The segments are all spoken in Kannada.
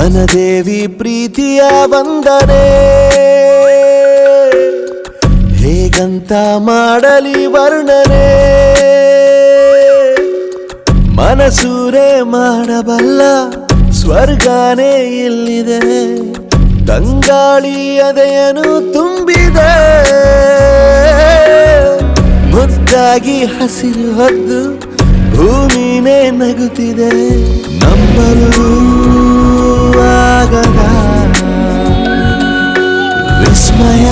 ವನದೇವಿ ಪ್ರೀತಿಯ ವಂದನೆ ಹೇಗಂತ ಮಾಡಲಿ ವರ್ಣನೆ ಮನಸೂರೆ ಮಾಡಬಲ್ಲ ಸ್ವರ್ಗನೇ ಇಲ್ಲಿದೆ ತಂಗಾಳಿ ಎದೆಯನ್ನು ತುಂಬಿದೆ ಮುದ್ದಾಗಿ ಹಸಿರು ಹೊದ್ದು ಭೂಮಿನೇ ನಗುತ್ತಿದೆ ನಂಬಲು ಆಗದ ವಿಸ್ಮಯ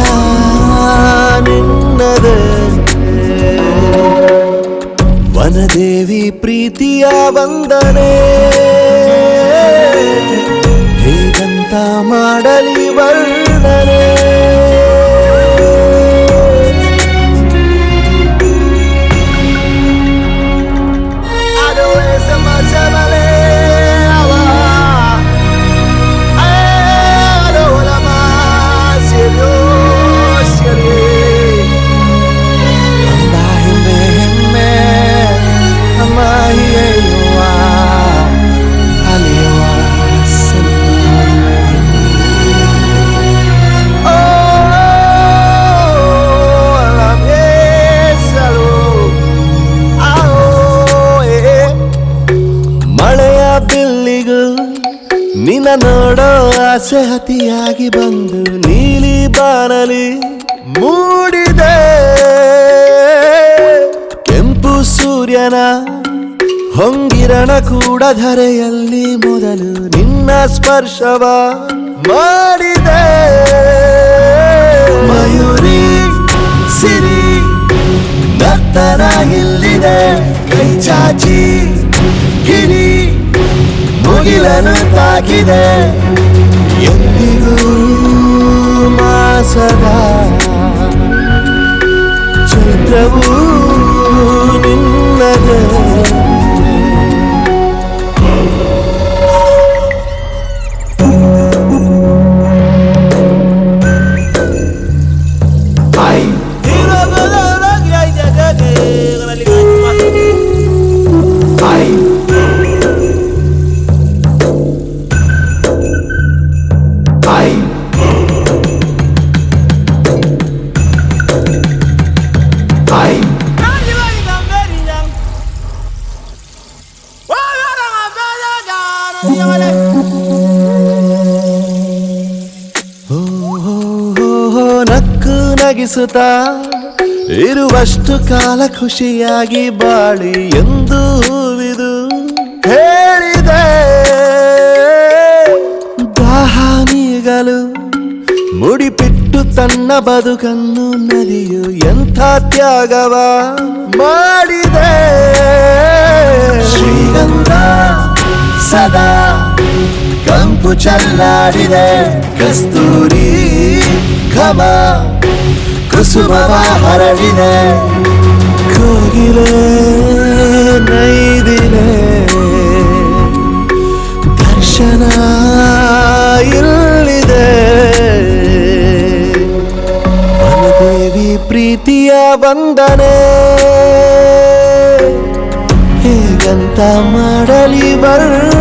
ನಿನ್ನದೆ ವನದೇವಿ ಪ್ರೀತಿಯ ವಂದನೆ ಹೇಗಂತ ಮಾಡಲಿ ವರ್ಣನೆ ನಿನ್ನ ನೋಡೋ ಆಸೆ ಅತಿಯಾಗಿ ಬಂದು ನೀಲಿ ಬಾನಲಿ ಮೂಡಿದೆ ಕೆಂಪು ಸೂರ್ಯನ ಹೊಂಗಿರಣ ಕೂಡ ಧರೆಯಲ್ಲಿ ಮೊದಲು ನಿನ್ನ ಸ್ಪರ್ಶವ ಮಾಡಿದೆ ಮಯೂರಿ ಸಿರಿ ನರ್ತನ ಇಲ್ಲಿದೆ ಕೈ ಚಾಚಿ ಗಿರಿ ಮುಗಿಲನು ತಾಕಿದೆ ಎಂದಿಗೂ ಮಾಸದ ಚೈತ್ರವೂ ನಿನ್ನದೆ ನಕ್ಕು ನಗಿಸುತ್ತಾ ಇರುವಷ್ಟು ಕಾಲ ಖುಷಿಯಾಗಿ ಬಾಳಿ ಎಂದು ಹೂವಿದು ಹೇಳಿದೆ ದಾಹ ನೀಗಲು ಮುಡಿಪಿಟ್ಟು ತನ್ನ ಬದುಕನ್ನು ನದಿಯು ಎಂಥ ತ್ಯಾಗವ ಮಾಡಿದೆ ಶ್ರೀಗಂಧ ಸದಾ ಕಂಪು ಚಲ್ಲಾಡಿದೆ ಕಸ್ತೂರಿ ಘಮ ಕುಸುಮವ ಹರಡಿದೆ ಕೋಗಿಲೆ ನೈದಿಲೆ ದರ್ಶನ ಇಲ್ಲಿದೆ ವನದೇವಿ ಪ್ರೀತಿಯ ವಂದನೆ ಹೇಗಂತ ಮಾಡಲಿ ವರ್ಣನೆ